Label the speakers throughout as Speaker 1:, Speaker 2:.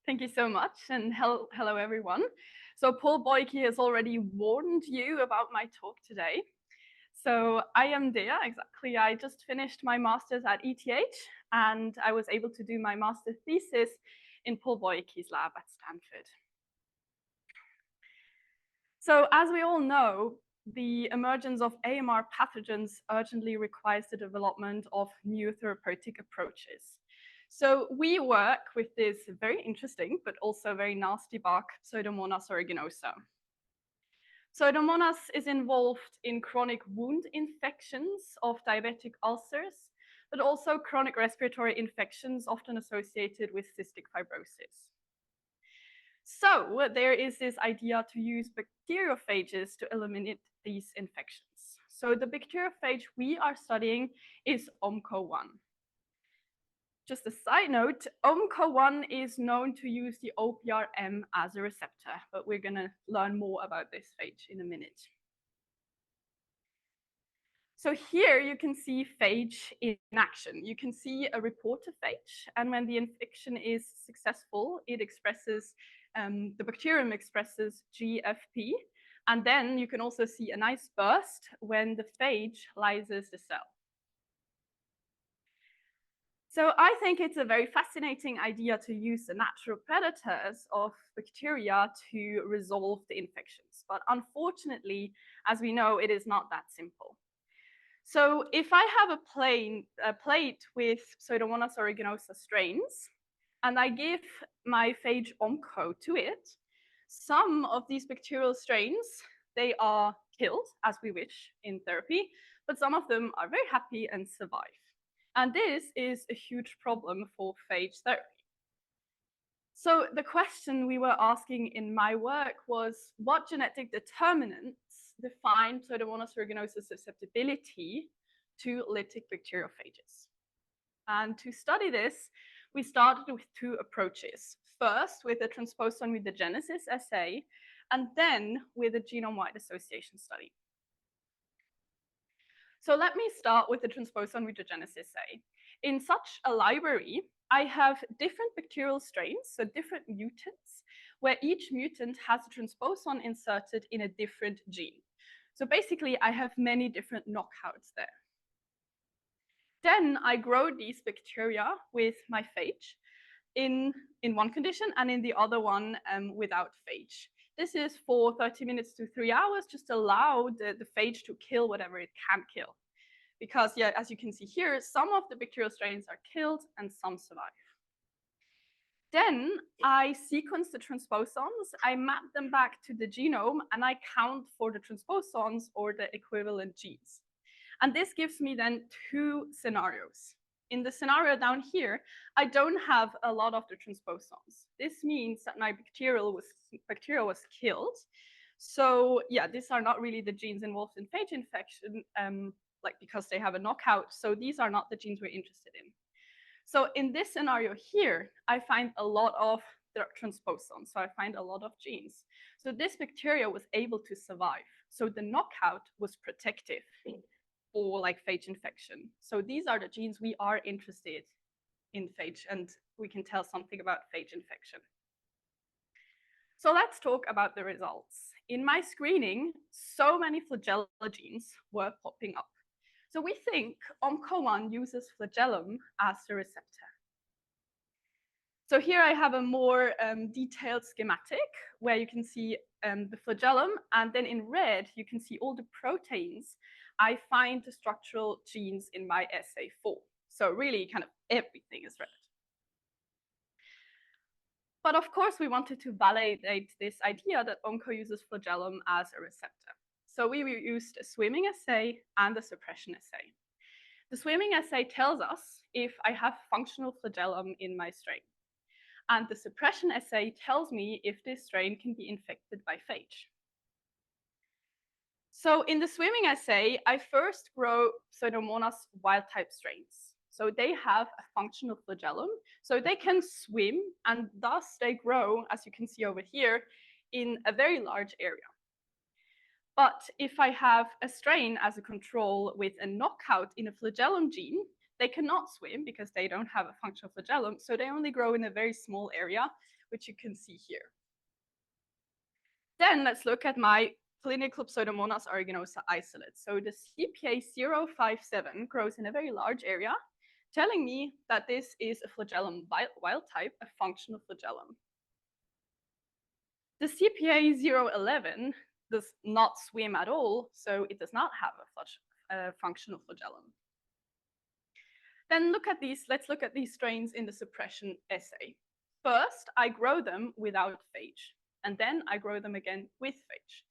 Speaker 1: Thank you so much, and hello everyone. So Paul Boyke has already warned you about my talk today. So I am Dea, exactly. I just finished my master's at ETH, and I was able to do my master thesis in Paul Boyke's lab at Stanford. So as we all know, the emergence of AMR pathogens urgently requires the development of new therapeutic approaches. So we work with this very interesting, but also very nasty bug, Pseudomonas aeruginosa. Pseudomonas is involved in chronic wound infections of diabetic ulcers, but also chronic respiratory infections often associated with cystic fibrosis. So there is this idea to use bacteriophages to eliminate these infections. So the bacteriophage we are studying is OMCO1. Just a side note, OMCO1 is known to use the OPRM as a receptor, but we're going to learn more about this phage in a minute. So here you can see phage in action. You can see a reporter phage, and when the infection is successful, it expresses, the bacterium expresses GFP, and then you can also see a nice burst when the phage lyses the cell. So I think it's a very fascinating idea to use the natural predators of bacteria to resolve the infections. But unfortunately, as we know, it is not that simple. So if I have a plate with Pseudomonas aeruginosa strains, and I give my phage OMCO to it, some of these bacterial strains, they are killed, as we wish in therapy, but some of them are very happy and survive. And this is a huge problem for phage therapy. So the question we were asking in my work was, what genetic determinants define Pseudomonas aeruginosa's susceptibility to lytic bacteriophages? And to study this, we started with two approaches. First, with a transposon mutagenesis assay, and then with a genome-wide association study. So let me start with the transposon mutagenesis assay. In such a library, I have different bacterial strains, so different mutants, where each mutant has a transposon inserted in a different gene. So basically, I have many different knockouts there. Then I grow these bacteria with my phage in one condition, and in the other one without phage. This is for 30 minutes to 3 hours, just allow the phage to kill whatever it can kill. Because, yeah, as you can see here, some of the bacterial strains are killed and some survive. Then I sequence the transposons, I map them back to the genome, and I count for the transposons or the equivalent genes. And this gives me then two scenarios. In the scenario down here, I don't have a lot of the transposons. This means that my bacteria was killed. So yeah, these are not really the genes involved in phage infection, because they have a knockout. So these are not the genes we're interested in. So in this scenario here, I find a lot of the transposons. So I find a lot of genes. So this bacteria was able to survive. So the knockout was protective for phage infection. So these are the genes we are interested in phage, and we can tell something about phage infection. So let's talk about the results. In my screening, so many flagella genes were popping up. So we think OMCO1 uses flagellum as the receptor. So here I have a more detailed schematic where you can see the flagellum, and then in red, you can see all the proteins I find the structural genes in my assay for. So really kind of everything is red. But of course, we wanted to validate this idea that OMCO uses flagellum as a receptor. So we used a swimming assay and a suppression assay. The swimming assay tells us if I have functional flagellum in my strain. And the suppression assay tells me if this strain can be infected by phage. So in the swimming assay, I first grow Pseudomonas wild-type strains. So they have a functional flagellum, so they can swim, and thus they grow, as you can see over here, in a very large area. But if I have a strain as a control with a knockout in a flagellum gene, they cannot swim because they don't have a functional flagellum, so they only grow in a very small area which you can see here. Then let's look at my clinical Pseudomonas aeruginosa isolate. So the CPA 057 grows in a very large area, telling me that this is a flagellum wild type, a functional flagellum. The CPA 011 does not swim at all, so it does not have a functional flagellum. Then let's look at these strains in the suppression assay. First, I grow them without phage, and then I grow them again with phage.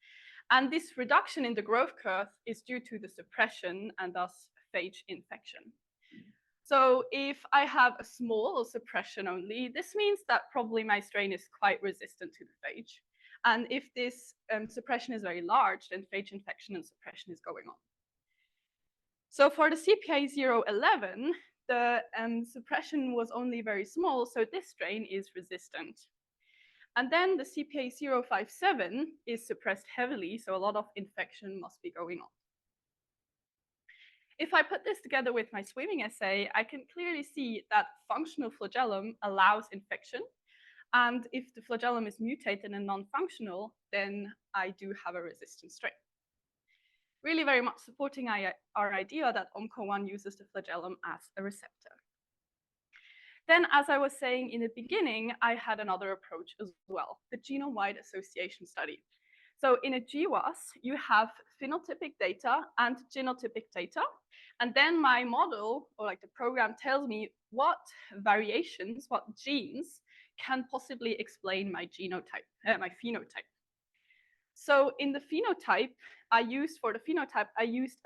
Speaker 1: And this reduction in the growth curve is due to the suppression and thus phage infection. So if I have a small suppression only, this means that probably my strain is quite resistant to the phage. And if this suppression is very large, then phage infection and suppression is going on. So for the CPA 011, the suppression was only very small, so this strain is resistant. And then the CPA 057 is suppressed heavily, so a lot of infection must be going on. If I put this together with my swimming assay, I can clearly see that functional flagellum allows infection. And if the flagellum is mutated and non-functional, then I do have a resistant strain. Really very much supporting our idea that OMCO1 uses the flagellum as a receptor. Then, as I was saying in the beginning, I had another approach as well, the genome-wide association study. So in a GWAS, you have phenotypic data and genotypic data. And then my model, or like the program, tells me what variations, what genes can possibly explain my genotype, my phenotype. So in the phenotype, I used a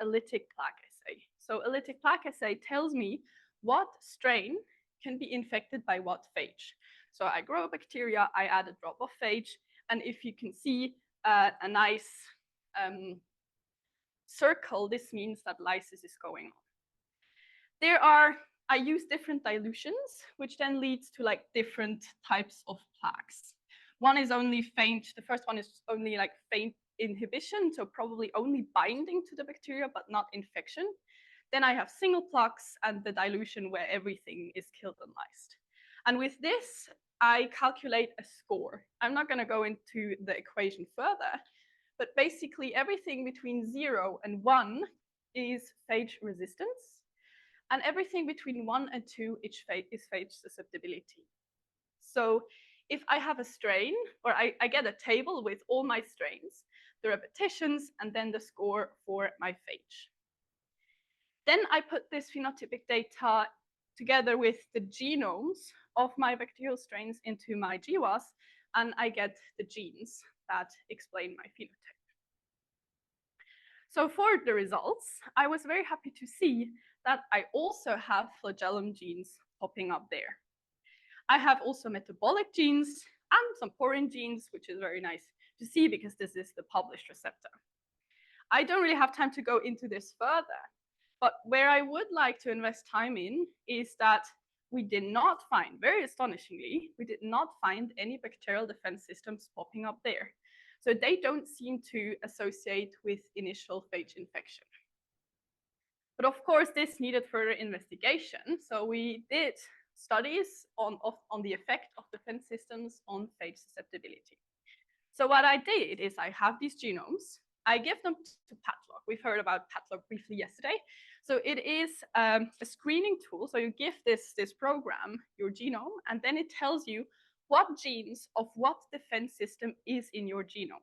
Speaker 1: lytic plaque assay. So a lytic plaque assay tells me what strain can be infected by what phage. So I grow bacteria, I add a drop of phage, and if you can see a nice circle, this means that lysis is going on. I use different dilutions, which then leads to like different types of plaques. One is only faint, the first one is only like faint inhibition, so probably only binding to the bacteria, but not infection. Then I have single plaques and the dilution where everything is killed and lysed. And with this, I calculate a score. I'm not going to go into the equation further, but basically everything between 0 and 1 is phage resistance, and everything between 1 and 2 is phage susceptibility. So if I have a strain, or I get a table with all my strains, the repetitions, and then the score for my phage. Then I put this phenotypic data together with the genomes of my bacterial strains into my GWAS, and I get the genes that explain my phenotype. So for the results, I was very happy to see that I also have flagellum genes popping up there. I have also metabolic genes and some porin genes, which is very nice to see because this is the published receptor. I don't really have time to go into this further, but where I would like to invest time in is that we did not find, very astonishingly, we did not find any bacterial defense systems popping up there. So they don't seem to associate with initial phage infection. But of course, this needed further investigation. So we did studies on the effect of defense systems on phage susceptibility. So what I did is I have these genomes, I give them to Padlock. We've heard about Padlock briefly yesterday. So it is a screening tool. So you give this program your genome, and then it tells you what genes of what defense system is in your genome.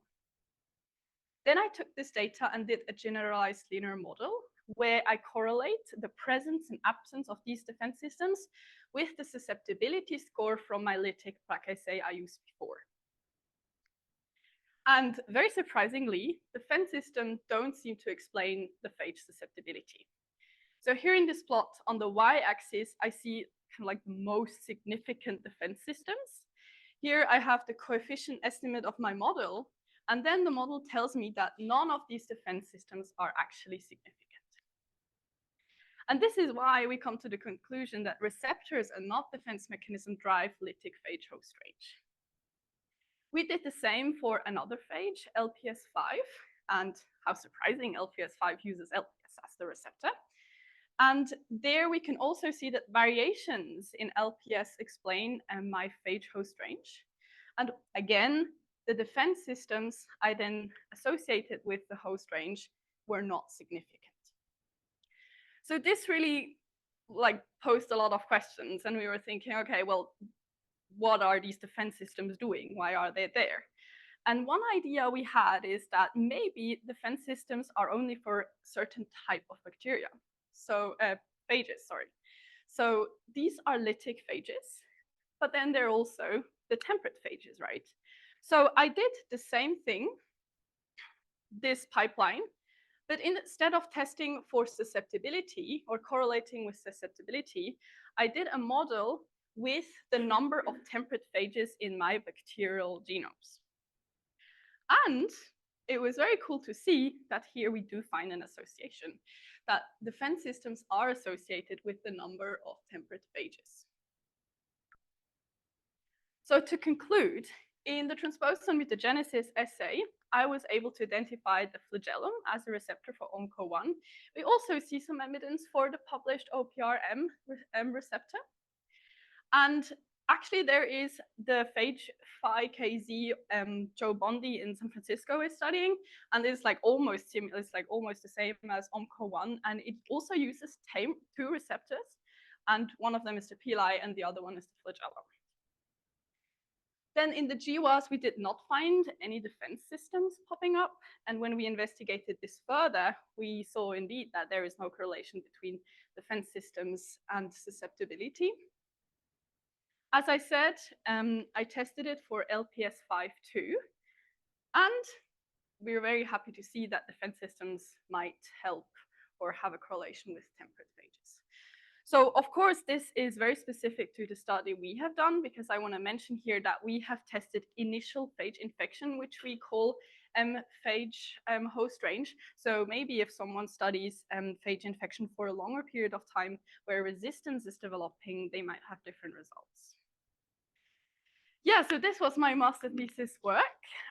Speaker 1: Then I took this data and did a generalized linear model where I correlate the presence and absence of these defense systems with the susceptibility score from my lytic plaque assay I used before. And very surprisingly, defense systems don't seem to explain the phage susceptibility. So here in this plot on the y-axis, I see kind of like the most significant defense systems. Here I have the coefficient estimate of my model, and then the model tells me that none of these defense systems are actually significant. And this is why we come to the conclusion that receptors and not defense mechanism drive lytic phage host range. We did the same for another phage, LPS5, and how surprising, LPS5 uses LPS as the receptor. And there we can also see that variations in LPS explain my phage host range. And again, the defense systems I then associated with the host range were not significant. So this really posed a lot of questions, and we were thinking, okay, well, what are these defense systems doing? Why are they there? And one idea we had is that maybe defense systems are only for certain type of bacteria. So phages, sorry. So these are lytic phages, but then there are also the temperate phages, right? So I did the same thing, this pipeline, but instead of testing for susceptibility or correlating with susceptibility, I did a model with the number of temperate phages in my bacterial genomes. And it was very cool to see that here we do find an association, that defense systems are associated with the number of temperate phages. So to conclude, in the transposon mutagenesis assay, I was able to identify the flagellum as a receptor for ONCO1. We also see some evidence for the published OPRM receptor. And actually, there is the phage PhiKZ Joe Bondi in San Francisco is studying, and it's like almost similar. It's like almost the same as OMCO1, and it also uses two receptors, and one of them is the pili, and the other one is the flagellum. Then in the GWAS, we did not find any defense systems popping up, and when we investigated this further, we saw indeed that there is no correlation between defense systems and susceptibility. As I said, I tested it for LPS5 too, and we were very happy to see that defense systems might help or have a correlation with temperate phages. So of course, this is very specific to the study we have done, because I want to mention here that we have tested initial phage infection, which we call phage host range. So maybe if someone studies phage infection for a longer period of time where resistance is developing, they might have different results. Yeah, so this was my master thesis work.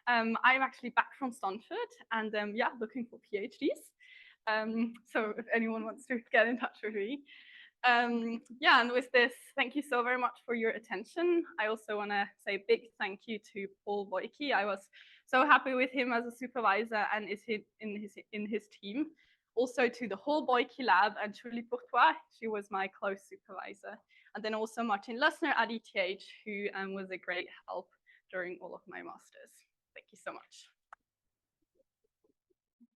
Speaker 1: I'm actually back from Stanford, and yeah, looking for PhDs. So if anyone wants to get in touch with me. Yeah, and with this, thank you so very much for your attention. I also want to say a big thank you to Paul Boyke. I was so happy with him as a supervisor and in his team. Also to the whole Boyke lab and Julie Bourtois, she was my close supervisor. And then also Martin Lössner at ETH, who was a great help during all of my masters. Thank you so much.